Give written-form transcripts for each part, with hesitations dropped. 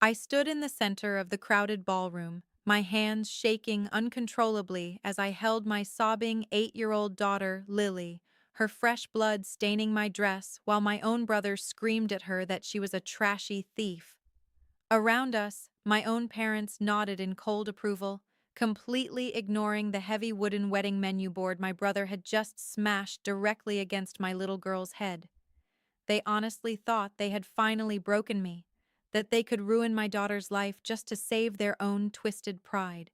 I stood in the center of the crowded ballroom, my hands shaking uncontrollably as I held my sobbing 8-year-old daughter, Lily, her fresh blood staining my dress while my own brother screamed at her that she was a trashy thief. Around us, my own parents nodded in cold approval, completely ignoring the heavy wooden wedding menu board my brother had just smashed directly against my little girl's head. They honestly thought they had finally broken me, that they could ruin my daughter's life just to save their own twisted pride.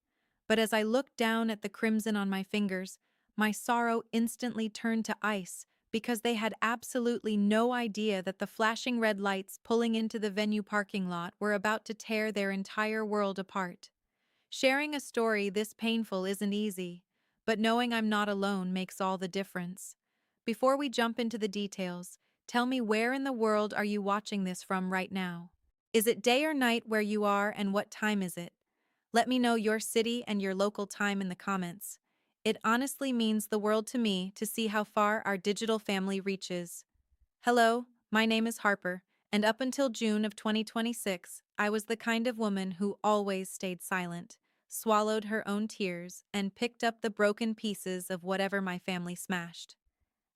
But as I looked down at the crimson on my fingers, my sorrow instantly turned to ice because they had absolutely no idea that the flashing red lights pulling into the venue parking lot were about to tear their entire world apart. Sharing a story this painful isn't easy, but knowing I'm not alone makes all the difference. Before we jump into the details, tell me, where in the world are you watching this from right now? Is it day or night where you are, and what time is it? Let me know your city and your local time in the comments. It honestly means the world to me to see how far our digital family reaches. Hello, my name is Harper, and up until June of 2026, I was the kind of woman who always stayed silent, swallowed her own tears, and picked up the broken pieces of whatever my family smashed.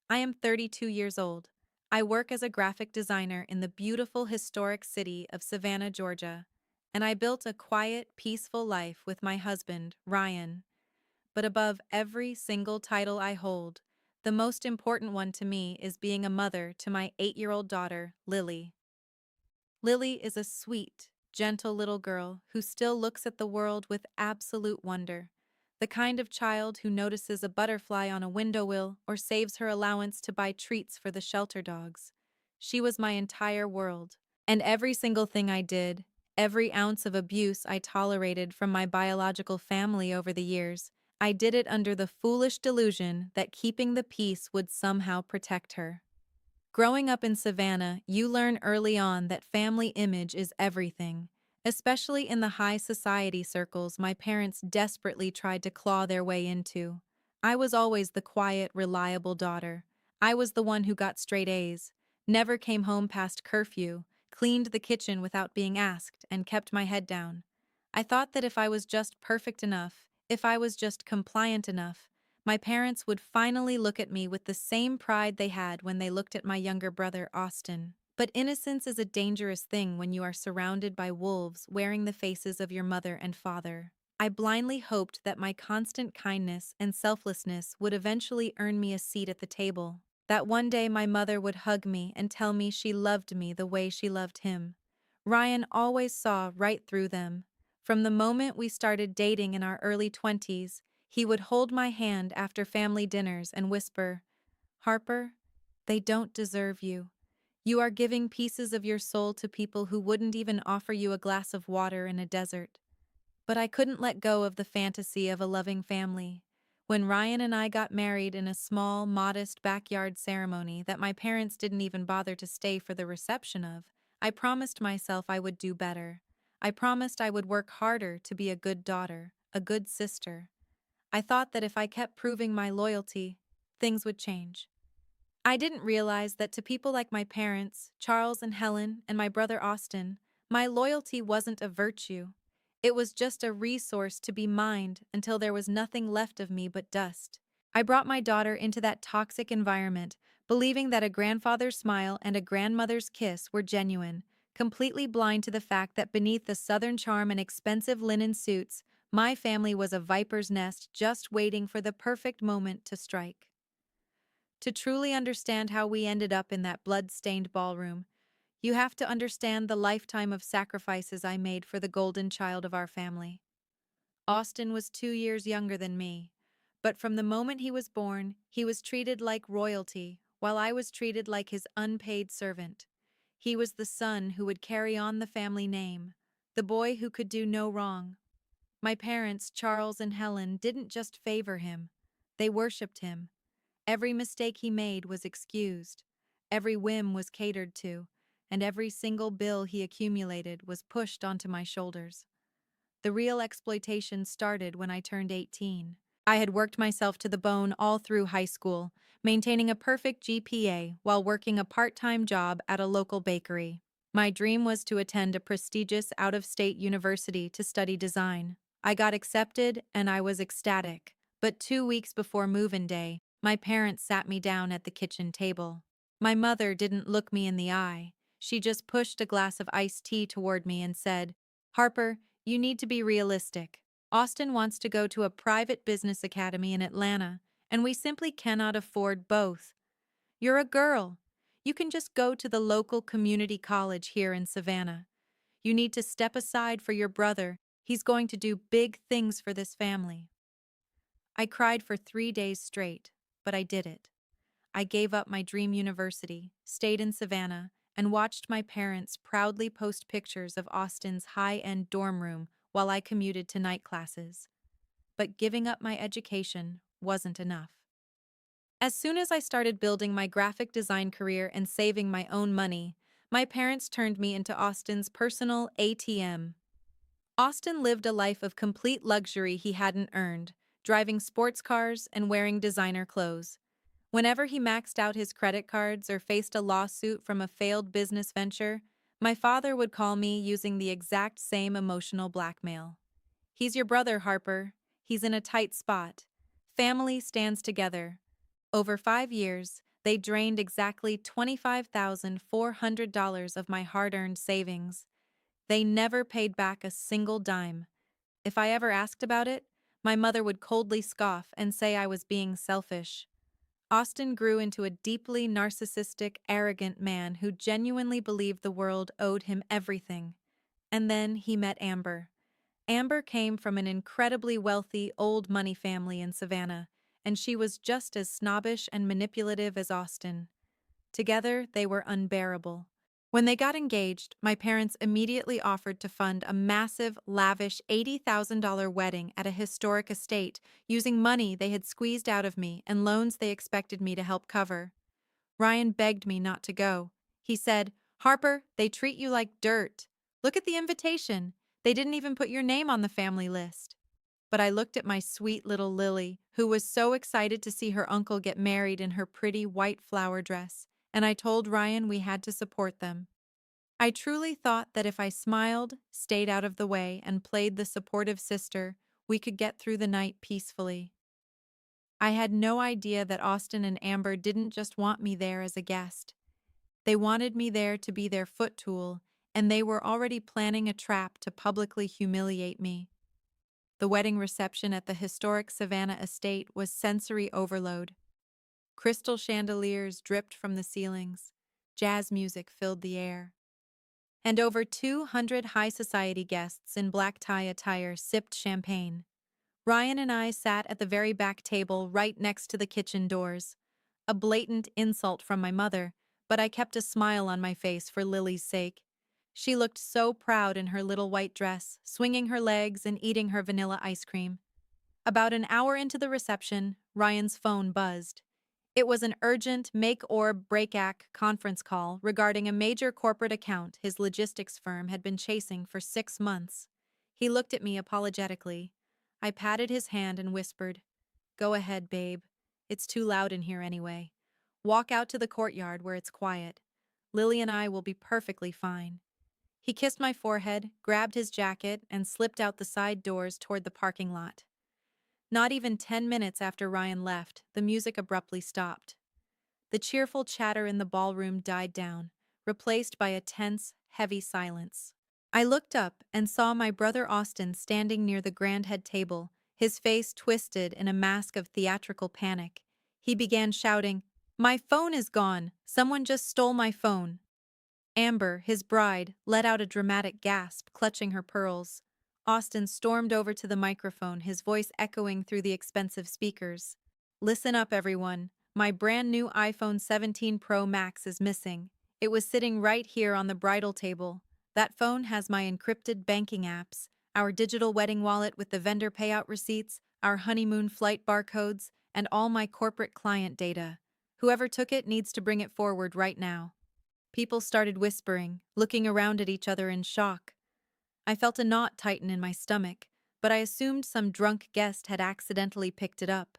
I am 32 years old. I work as a graphic designer in the beautiful historic city of Savannah, Georgia, and I built a quiet, peaceful life with my husband, Ryan. But above every single title I hold, the most important one to me is being a mother to my 8-year-old daughter, Lily. Lily is a sweet, gentle little girl who still looks at the world with absolute wonder. The kind of child who notices a butterfly on a window sill or saves her allowance to buy treats for the shelter dogs. She was my entire world. And every single thing I did, every ounce of abuse I tolerated from my biological family over the years, I did it under the foolish delusion that keeping the peace would somehow protect her. Growing up in Savannah, you learn early on that family image is everything, especially in the high society circles my parents desperately tried to claw their way into. I was always the quiet, reliable daughter. I was the one who got straight A's, never came home past curfew, cleaned the kitchen without being asked, and kept my head down. I thought that if I was just perfect enough, if I was just compliant enough, my parents would finally look at me with the same pride they had when they looked at my younger brother, Austin. But innocence is a dangerous thing when you are surrounded by wolves wearing the faces of your mother and father. I blindly hoped that my constant kindness and selflessness would eventually earn me a seat at the table. That one day my mother would hug me and tell me she loved me the way she loved him. Ryan always saw right through them. From the moment we started dating in our early 20s, he would hold my hand after family dinners and whisper, "Harper, they don't deserve you. You are giving pieces of your soul to people who wouldn't even offer you a glass of water in a desert." But I couldn't let go of the fantasy of a loving family. When Ryan and I got married in a small, modest backyard ceremony that my parents didn't even bother to stay for the reception of, I promised myself I would do better. I promised I would work harder to be a good daughter, a good sister. I thought that if I kept proving my loyalty, things would change. I didn't realize that to people like my parents, Charles and Helen, and my brother Austin, my loyalty wasn't a virtue. It was just a resource to be mined until there was nothing left of me but dust. I brought my daughter into that toxic environment, believing that a grandfather's smile and a grandmother's kiss were genuine, completely blind to the fact that beneath the southern charm and expensive linen suits, my family was a viper's nest just waiting for the perfect moment to strike. To truly understand how we ended up in that blood-stained ballroom, you have to understand the lifetime of sacrifices I made for the golden child of our family. Austin was 2 years younger than me, but from the moment he was born, he was treated like royalty, while I was treated like his unpaid servant. He was the son who would carry on the family name, the boy who could do no wrong. My parents, Charles and Helen, didn't just favor him, they worshipped him. Every mistake he made was excused, every whim was catered to, and every single bill he accumulated was pushed onto my shoulders. The real exploitation started when I turned 18. I had worked myself to the bone all through high school, maintaining a perfect GPA while working a part-time job at a local bakery. My dream was to attend a prestigious out-of-state university to study design. I got accepted and I was ecstatic. But 2 weeks before move-in day, my parents sat me down at the kitchen table. My mother didn't look me in the eye. She just pushed a glass of iced tea toward me and said, "Harper, you need to be realistic. Austin wants to go to a private business academy in Atlanta, and we simply cannot afford both. You're a girl. You can just go to the local community college here in Savannah. You need to step aside for your brother. He's going to do big things for this family." I cried for 3 days straight, but I did it. I gave up my dream university, stayed in Savannah, and watched my parents proudly post pictures of Austin's high-end dorm room while I commuted to night classes. But giving up my education wasn't enough. As soon as I started building my graphic design career and saving my own money, my parents turned me into Austin's personal ATM. Austin lived a life of complete luxury he hadn't earned, driving sports cars and wearing designer clothes. Whenever he maxed out his credit cards or faced a lawsuit from a failed business venture, my father would call me using the exact same emotional blackmail. "He's your brother, Harper. He's in a tight spot. Family stands together." Over 5 years, they drained exactly $25,400 of my hard-earned savings. They never paid back a single dime. If I ever asked about it, my mother would coldly scoff and say I was being selfish. Austin grew into a deeply narcissistic, arrogant man who genuinely believed the world owed him everything. And then he met Amber. Amber came from an incredibly wealthy, old money family in Savannah, and she was just as snobbish and manipulative as Austin. Together, they were unbearable. When they got engaged, my parents immediately offered to fund a massive, lavish $80,000 wedding at a historic estate using money they had squeezed out of me and loans they expected me to help cover. Ryan begged me not to go. He said, "Harper, they treat you like dirt. Look at the invitation. They didn't even put your name on the family list." But I looked at my sweet little Lily, who was so excited to see her uncle get married in her pretty white flower dress, and I told Ryan we had to support them. I truly thought that if I smiled, stayed out of the way, and played the supportive sister, we could get through the night peacefully. I had no idea that Austin and Amber didn't just want me there as a guest. They wanted me there to be their foot tool, and they were already planning a trap to publicly humiliate me. The wedding reception at the historic Savannah estate was sensory overload. Crystal chandeliers dripped from the ceilings. Jazz music filled the air. And over 200 high society guests in black tie attire sipped champagne. Ryan and I sat at the very back table right next to the kitchen doors. A blatant insult from my mother, but I kept a smile on my face for Lily's sake. She looked so proud in her little white dress, swinging her legs and eating her vanilla ice cream. About an hour into the reception, Ryan's phone buzzed. It was an urgent make-or-break-act conference call regarding a major corporate account his logistics firm had been chasing for 6 months. He looked at me apologetically. I patted his hand and whispered, "Go ahead, babe. It's too loud in here anyway. Walk out to the courtyard where it's quiet. Lily and I will be perfectly fine." He kissed my forehead, grabbed his jacket, and slipped out the side doors toward the parking lot. Not even 10 minutes after Ryan left, the music abruptly stopped. The cheerful chatter in the ballroom died down, replaced by a tense, heavy silence. I looked up and saw my brother Austin standing near the grand head table, his face twisted in a mask of theatrical panic. He began shouting, "My phone is gone! Someone just stole my phone!" Amber, his bride, let out a dramatic gasp, clutching her pearls. Austin stormed over to the microphone, his voice echoing through the expensive speakers. "Listen up, everyone. My brand new iPhone 17 Pro Max is missing. It was sitting right here on the bridal table. That phone has my encrypted banking apps, our digital wedding wallet with the vendor payout receipts, our honeymoon flight barcodes, and all my corporate client data. Whoever took it needs to bring it forward right now." People started whispering, looking around at each other in shock. I felt a knot tighten in my stomach, but I assumed some drunk guest had accidentally picked it up.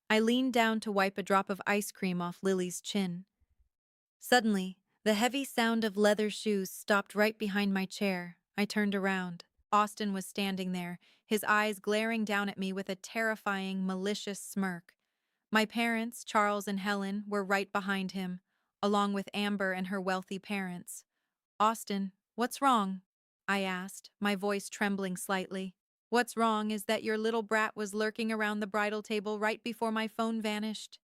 I leaned down to wipe a drop of ice cream off Lily's chin. Suddenly, The heavy sound of leather shoes stopped right behind my chair. I turned around. Austin was standing there, his eyes glaring down at me with a terrifying, malicious smirk. My parents, Charles and Helen, were right behind him, along with Amber and her wealthy parents. "Austin, what's wrong?" I asked, my voice trembling slightly. "What's wrong is that your little brat was lurking around the bridal table right before my phone vanished."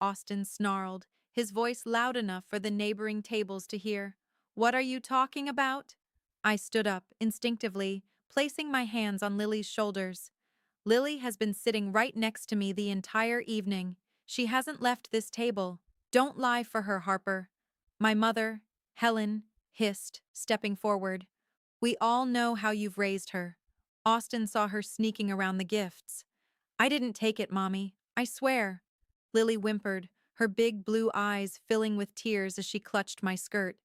Austin snarled, his voice loud enough for the neighboring tables to hear. "What are you talking about?" I stood up, instinctively, placing my hands on Lily's shoulders. "Lily has been sitting right next to me the entire evening. She hasn't left this table. Don't lie for her, Harper." My mother, Helen, hissed, stepping forward. "We all know how you've raised her. Austin saw her sneaking around the gifts." "I didn't take it, Mommy. I swear." Lily whimpered, her big blue eyes filling with tears as she clutched my skirt.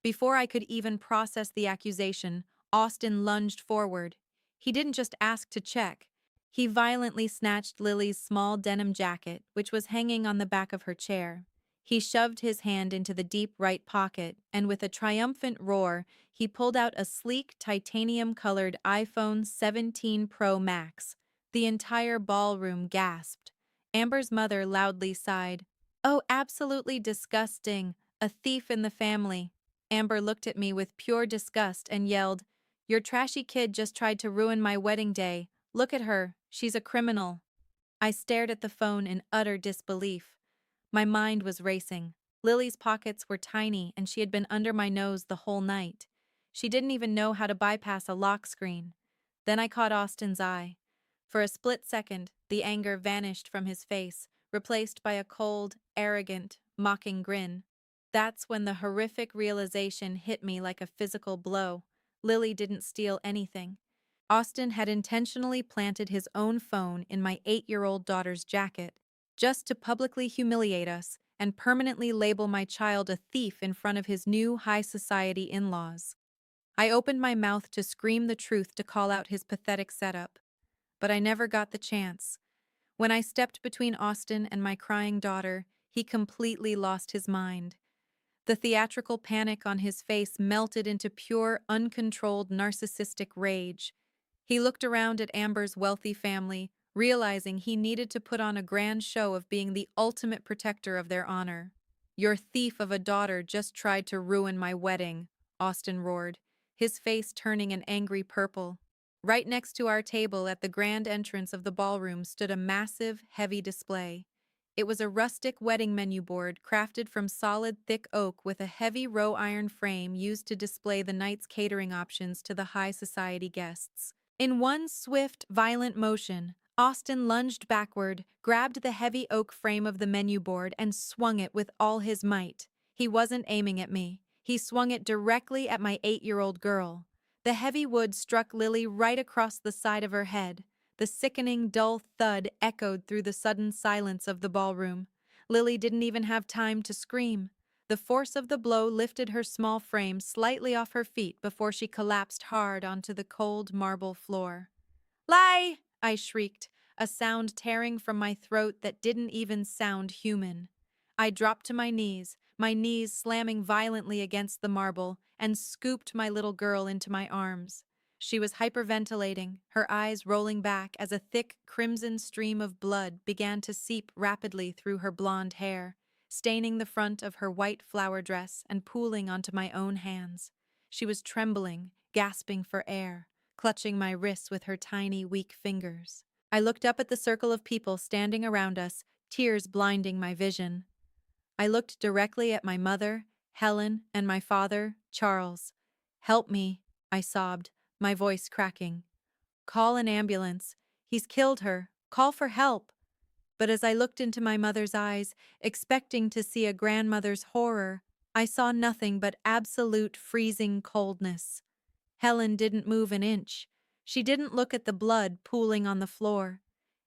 Before I could even process the accusation, Austin lunged forward. He didn't just ask to check. He violently snatched Lily's small denim jacket, which was hanging on the back of her chair. He shoved his hand into the deep right pocket, and with a triumphant roar, he pulled out a sleek titanium-colored iPhone 17 Pro Max. The entire ballroom gasped. Amber's mother loudly sighed. "Oh, absolutely disgusting. A thief in the family." Amber looked at me with pure disgust and yelled, "Your trashy kid just tried to ruin my wedding day. Look at her. She's a criminal." I stared at the phone in utter disbelief. My mind was racing. Lily's pockets were tiny, and she had been under my nose the whole night. She didn't even know how to bypass a lock screen. Then I caught Austin's eye. For a split second, the anger vanished from his face, replaced by a cold, arrogant, mocking grin. That's when the horrific realization hit me like a physical blow. Lily didn't steal anything. Austin had intentionally planted his own phone in my 8-year-old daughter's jacket, just to publicly humiliate us and permanently label my child a thief in front of his new high society in-laws. I opened my mouth to scream the truth to call out his pathetic setup, but I never got the chance. When I stepped between Austin and my crying daughter, he completely lost his mind. The theatrical panic on his face melted into pure, uncontrolled narcissistic rage. He looked around at Amber's wealthy family, realizing he needed to put on a grand show of being the ultimate protector of their honor. "Your thief of a daughter just tried to ruin my wedding," Austin roared, his face turning an angry purple. Right next to our table at the grand entrance of the ballroom stood a massive, heavy display. It was a rustic wedding menu board crafted from solid, thick oak with a heavy row-iron frame used to display the night's catering options to the high society guests. In one swift, violent motion, Austin lunged backward, grabbed the heavy oak frame of the menu board, and swung it with all his might. He wasn't aiming at me. He swung it directly at my 8-year-old girl. The heavy wood struck Lily right across the side of her head. The sickening, dull thud echoed through the sudden silence of the ballroom. Lily didn't even have time to scream. The force of the blow lifted her small frame slightly off her feet before she collapsed hard onto the cold marble floor. "Lie!" I shrieked, a sound tearing from my throat that didn't even sound human. I dropped to my knees slamming violently against the marble, and scooped my little girl into my arms. She was hyperventilating, her eyes rolling back as a thick, crimson stream of blood began to seep rapidly through her blonde hair, staining the front of her white flower dress and pooling onto my own hands. She was trembling, gasping for air, clutching my wrists with her tiny, weak fingers. I looked up at the circle of people standing around us, tears blinding my vision. I looked directly at my mother, Helen, and my father, Charles. "Help me," I sobbed, my voice cracking. "Call an ambulance. He's killed her. Call for help." But as I looked into my mother's eyes, expecting to see a grandmother's horror, I saw nothing but absolute freezing coldness. Helen didn't move an inch. She didn't look at the blood pooling on the floor.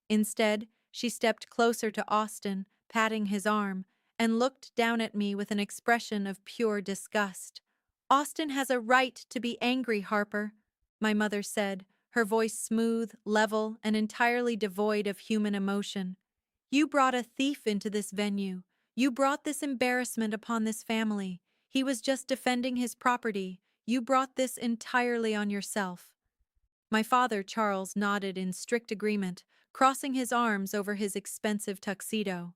Instead, she stepped closer to Austin, patting his arm, and looked down at me with an expression of pure disgust. "Austin has a right to be angry, Harper," my mother said, her voice smooth, level, and entirely devoid of human emotion. "You brought a thief into this venue. You brought this embarrassment upon this family. He was just defending his property. You brought this entirely on yourself. My father, Charles, nodded in strict agreement, crossing his arms over his expensive tuxedo.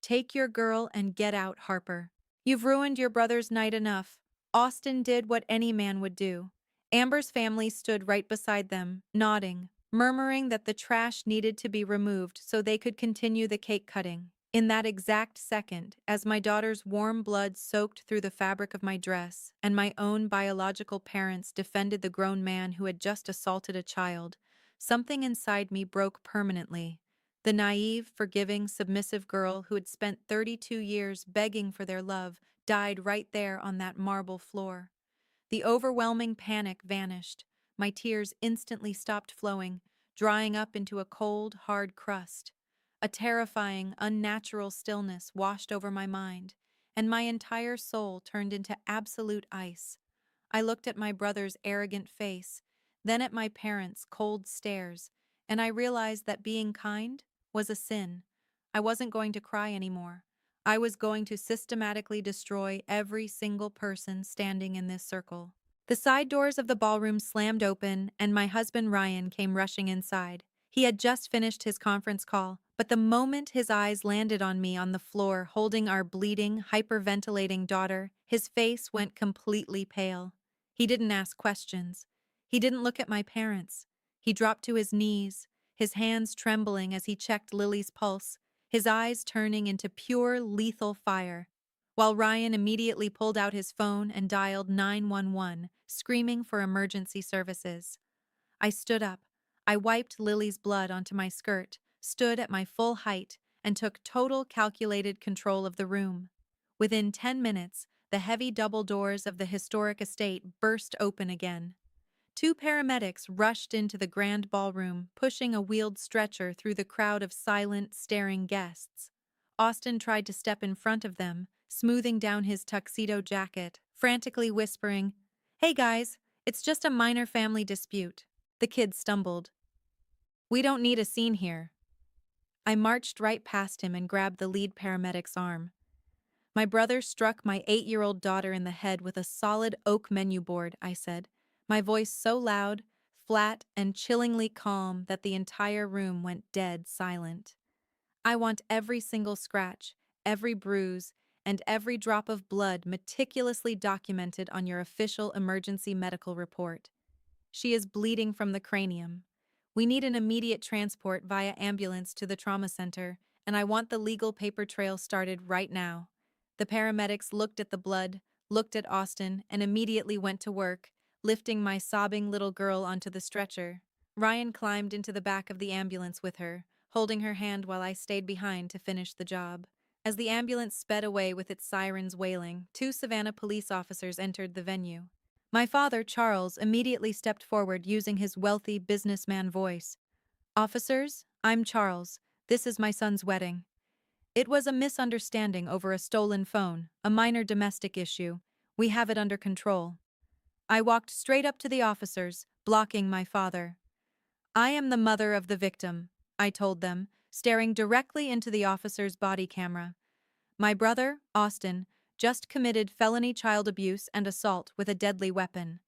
Take your girl and get out, Harper. You've ruined your brother's night enough. Austin did what any man would do. Amber's family stood right beside them, nodding, murmuring that the trash needed to be removed so they could continue the cake cutting. In that exact second, as my daughter's warm blood soaked through the fabric of my dress, and my own biological parents defended the grown man who had just assaulted a child, something inside me broke permanently. The naive, forgiving, submissive girl who had spent 32 years begging for their love died right there on that marble floor. The overwhelming panic vanished. My tears instantly stopped flowing, drying up into a cold, hard crust. A terrifying, unnatural stillness washed over my mind, and my entire soul turned into absolute ice. I looked at my brother's arrogant face, then at my parents' cold stares, and I realized that being kind was a sin. I wasn't going to cry anymore. I was going to systematically destroy every single person standing in this circle. The side doors of the ballroom slammed open, and my husband Ryan came rushing inside. He had just finished his conference call, but the moment his eyes landed on me on the floor holding our bleeding, hyperventilating daughter, his face went completely pale. He didn't ask questions. He didn't look at my parents. He dropped to his knees, his hands trembling as he checked Lily's pulse, his eyes turning into pure, lethal fire. While Ryan immediately pulled out his phone and dialed 911, screaming for emergency services. I stood up. I wiped Lily's blood onto my skirt, stood at my full height, and took total calculated control of the room. Within 10 minutes, the heavy double doors of the historic estate burst open again. Two paramedics rushed into the grand ballroom, pushing a wheeled stretcher through the crowd of silent, staring guests. Austin tried to step in front of them, smoothing down his tuxedo jacket, frantically whispering, "Hey guys, it's just a minor family dispute." The kid stumbled. "We don't need a scene here." I marched right past him and grabbed the lead paramedic's arm. "My brother struck my 8-year-old daughter in the head with a solid oak menu board," I said, my voice so loud, flat, and chillingly calm that the entire room went dead silent. "I want every single scratch, every bruise, and every drop of blood meticulously documented on your official emergency medical report. She is bleeding from the cranium. We need an immediate transport via ambulance to the trauma center, and I want the legal paper trail started right now." The paramedics looked at the blood, looked at Austin, and immediately went to work, lifting my sobbing little girl onto the stretcher. Ryan climbed into the back of the ambulance with her, holding her hand while I stayed behind to finish the job. As the ambulance sped away with its sirens wailing, 2 Savannah police officers entered the venue. My father, Charles, immediately stepped forward using his wealthy businessman voice. "Officers, I'm Charles. This is my son's wedding. It was a misunderstanding over a stolen phone, a minor domestic issue. We have it under control." I walked straight up to the officers, blocking my father. "I am the mother of the victim," I told them, staring directly into the officer's body camera. "My brother, Austin, just committed felony child abuse and assault with a deadly weapon.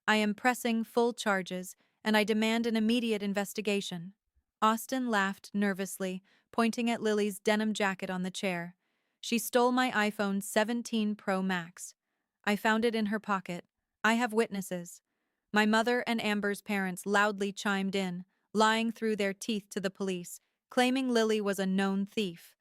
I am pressing full charges, and I demand an immediate investigation." Austin laughed nervously, pointing at Lily's denim jacket on the chair. "She stole my iPhone 17 Pro Max. I found it in her pocket. I have witnesses." My mother and Amber's parents loudly chimed in, lying through their teeth to the police, claiming Lily was a known thief.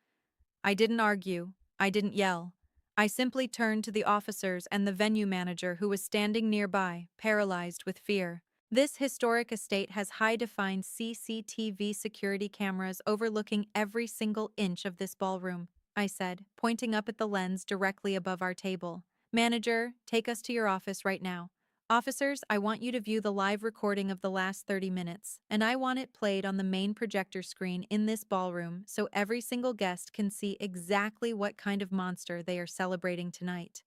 I didn't argue. I didn't yell. I simply turned to the officers and the venue manager who was standing nearby, paralyzed with fear. "This historic estate has high-defined CCTV security cameras overlooking every single inch of this ballroom," I said, pointing up at the lens directly above our table. "Manager, take us to your office right now. Officers, I want you to view the live recording of the last 30 minutes, and I want it played on the main projector screen in this ballroom so every single guest can see exactly what kind of monster they are celebrating tonight."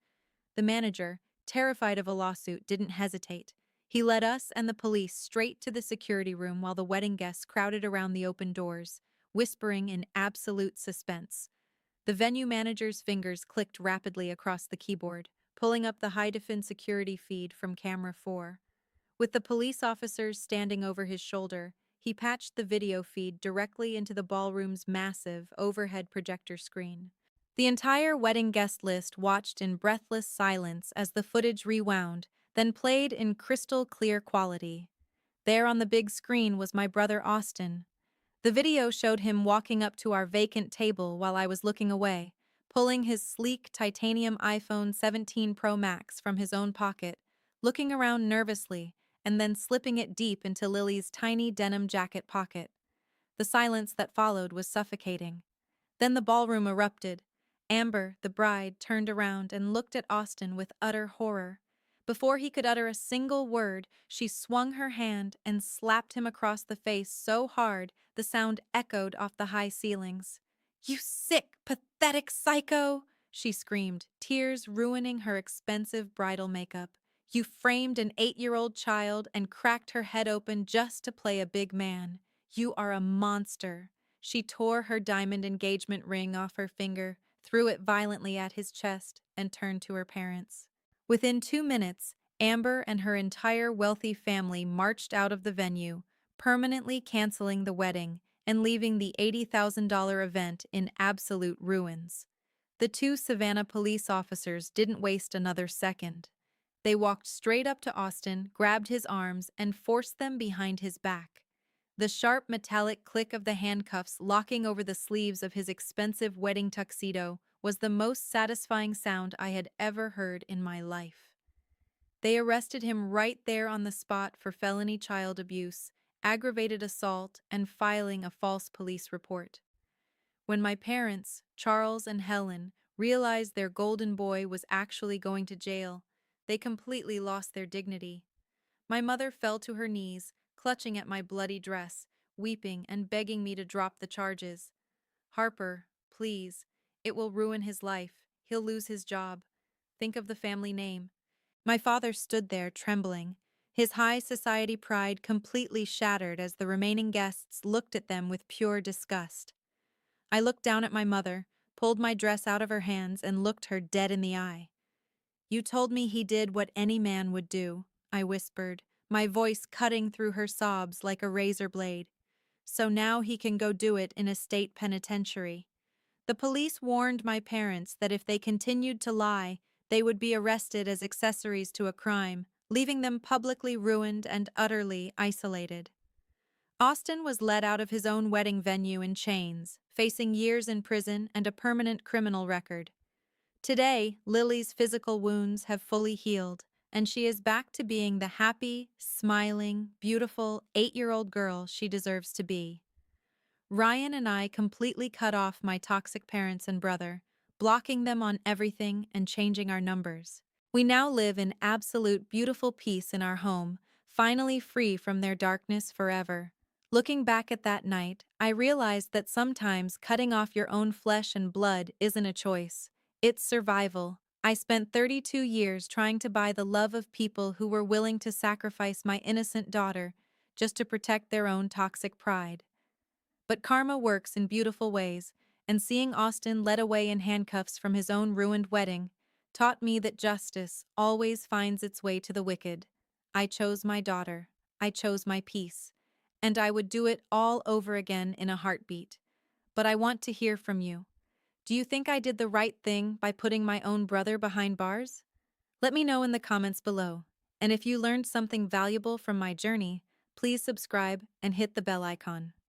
The manager, terrified of a lawsuit, didn't hesitate. He led us and the police straight to the security room while the wedding guests crowded around the open doors, whispering in absolute suspense. The venue manager's fingers clicked rapidly across the keyboard, pulling up the high-definition security feed from camera 4. With the police officers standing over his shoulder, he patched the video feed directly into the ballroom's massive overhead projector screen. The entire wedding guest list watched in breathless silence as the footage rewound, then played in crystal clear quality. There on the big screen was my brother Austin. The video showed him walking up to our vacant table while I was looking away, pulling his sleek titanium iPhone 17 Pro Max from his own pocket, looking around nervously, and then slipping it deep into Lily's tiny denim jacket pocket. The silence that followed was suffocating. Then the ballroom erupted. Amber, the bride, turned around and looked at Austin with utter horror. Before he could utter a single word, she swung her hand and slapped him across the face so hard the sound echoed off the high ceilings. "You sick, pathetic psycho!" she screamed, tears ruining her expensive bridal makeup. "You framed an 8-year-old child and cracked her head open just to play a big man. You are a monster." She tore her diamond engagement ring off her finger, threw it violently at his chest, and turned to her parents. Within 2 minutes, Amber and her entire wealthy family marched out of the venue, permanently canceling the wedding and leaving the $80,000 event in absolute ruins. The two Savannah police officers didn't waste another second. They walked straight up to Austin, grabbed his arms, and forced them behind his back. The sharp metallic click of the handcuffs locking over the sleeves of his expensive wedding tuxedo was the most satisfying sound I had ever heard in my life. They arrested him right there on the spot for felony child abuse, aggravated assault, and filing a false police report. When my parents, Charles and Helen, realized their golden boy was actually going to jail, they completely lost their dignity. My mother fell to her knees, clutching at my bloody dress, weeping and begging me to drop the charges. "Harper, please. It will ruin his life. He'll lose his job. Think of the family name." My father stood there, trembling, his high society pride completely shattered as the remaining guests looked at them with pure disgust. I looked down at my mother, pulled my dress out of her hands, and looked her dead in the eye. "You told me he did what any man would do," I whispered, my voice cutting through her sobs like a razor blade. "So now he can go do it in a state penitentiary." The police warned my parents that if they continued to lie, they would be arrested as accessories to a crime, leaving them publicly ruined and utterly isolated. Austin was led out of his own wedding venue in chains, facing years in prison and a permanent criminal record. Today, Lily's physical wounds have fully healed, and she is back to being the happy, smiling, beautiful 8-year-old girl she deserves to be. Ryan and I completely cut off my toxic parents and brother, blocking them on everything and changing our numbers. We now live in absolute beautiful peace in our home, finally free from their darkness forever. Looking back at that night, I realized that sometimes cutting off your own flesh and blood isn't a choice. It's survival. I spent 32 years trying to buy the love of people who were willing to sacrifice my innocent daughter just to protect their own toxic pride. But karma works in beautiful ways, and seeing Austin led away in handcuffs from his own ruined wedding taught me that justice always finds its way to the wicked. I chose my daughter. I chose my peace. And I would do it all over again in a heartbeat. But I want to hear from you. Do you think I did the right thing by putting my own brother behind bars? Let me know in the comments below. And if you learned something valuable from my journey, please subscribe and hit the bell icon.